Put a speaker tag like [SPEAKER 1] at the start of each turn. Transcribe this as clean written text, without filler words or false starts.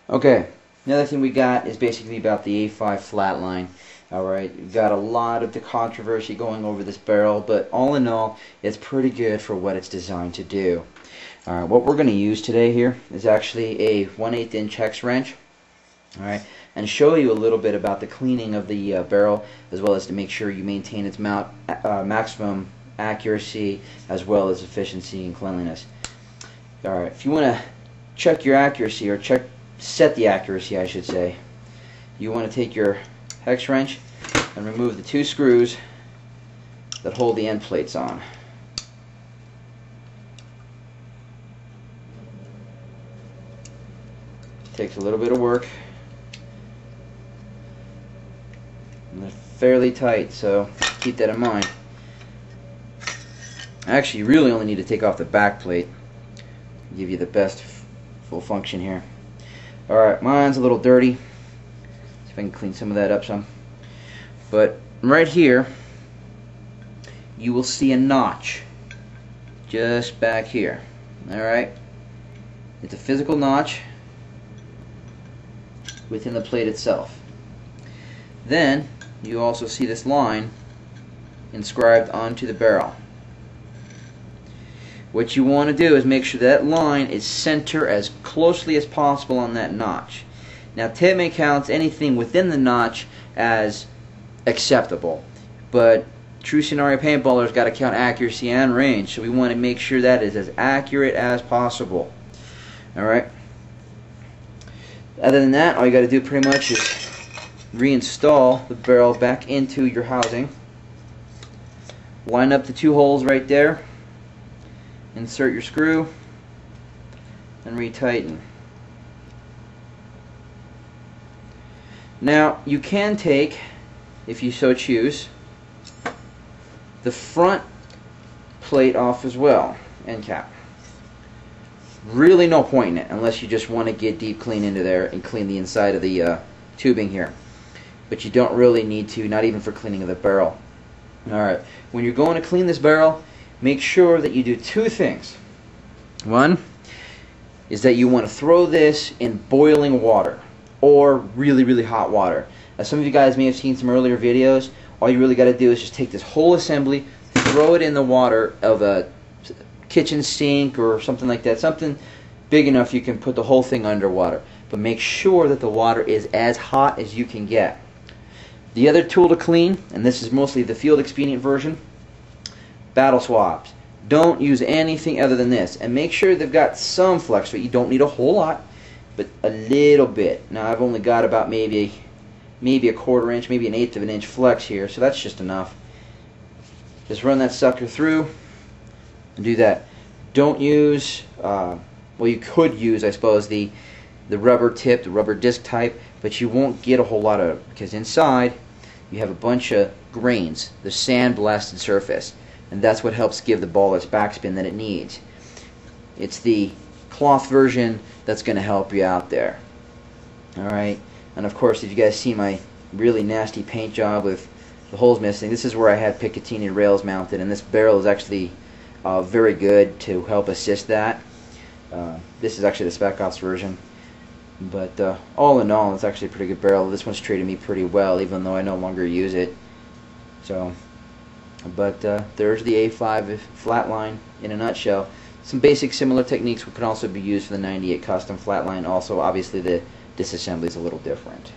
[SPEAKER 1] Okay, another thing we got is basically about the A5 Flatline. Alright, we've got a lot of the controversy going over this barrel, but all in all, it's pretty good for what it's designed to do. Alright, what we're going to use today here is actually a 1/8 inch hex wrench. Alright, and show you a little bit about the cleaning of the barrel, as well as to make sure you maintain its maximum accuracy, as well as efficiency and cleanliness. Alright, if you want to check your accuracy, or set the accuracy I should say, you want to take your hex wrench and remove the two screws that hold the end plates on. Takes a little bit of work, and they're fairly tight, so keep that in mind. Actually, you really only need to take off the back plate, give you the best full function here. Alright, mine's a little dirty. See if I can clean some of that up some. But right here, you will see a notch just back here. Alright? It's a physical notch within the plate itself. Then, you also see this line inscribed onto the barrel. What you want to do is make sure that line is center as closely as possible on that notch. Now, Tippmann counts anything within the notch as acceptable, but true scenario paintballers got to count accuracy and range, so we want to make sure that is as accurate as possible. Alright? Other than that, all you got to do pretty much is reinstall the barrel back into your housing. Line up the two holes right there. Insert your screw and retighten. Now, you can take, if you so choose, the front plate off as well, end cap. Really no point in it unless you just want to get deep clean into there and clean the inside of the tubing here. But you don't really need to, not even for cleaning of the barrel. Alright, when you're going to clean this barrel, make sure that you do two things. One is that you want to throw this in boiling water or really hot water. As some of you guys may have seen some earlier videos, all you really got to do is just take this whole assembly, throw it in the water of a kitchen sink or something like that, something big enough you can put the whole thing underwater. But make sure that the water is as hot as you can get. The other tool to clean, and this is mostly the field expedient version, battle swabs. Don't use anything other than this, and make sure they've got some flex to it. You don't need a whole lot, but a little bit. Now I've only got about maybe a quarter inch, maybe 1/8 of an inch flex here, so that's just enough. Just run that sucker through and do that. Don't use, well, you could use, I suppose, the rubber tip, the rubber disc type, but you won't get a whole lot of it, because inside you have a bunch of grains, the sand blasted surface, and that's what helps give the ball its backspin that it needs. It's the cloth version that's going to help you out there. Alright, and of course, if you guys see my really nasty paint job with the holes missing, this is where I had Picatinny rails mounted, and this barrel is actually very good to help assist that. This is actually the Spec Ops version. But all in all, it's actually a pretty good barrel. This one's treated me pretty well, even though I no longer use it. So, but there's the A5 Flatline in a nutshell. Some basic similar techniques can also be used for the 98 Custom Flatline. Also, obviously, the disassembly is a little different.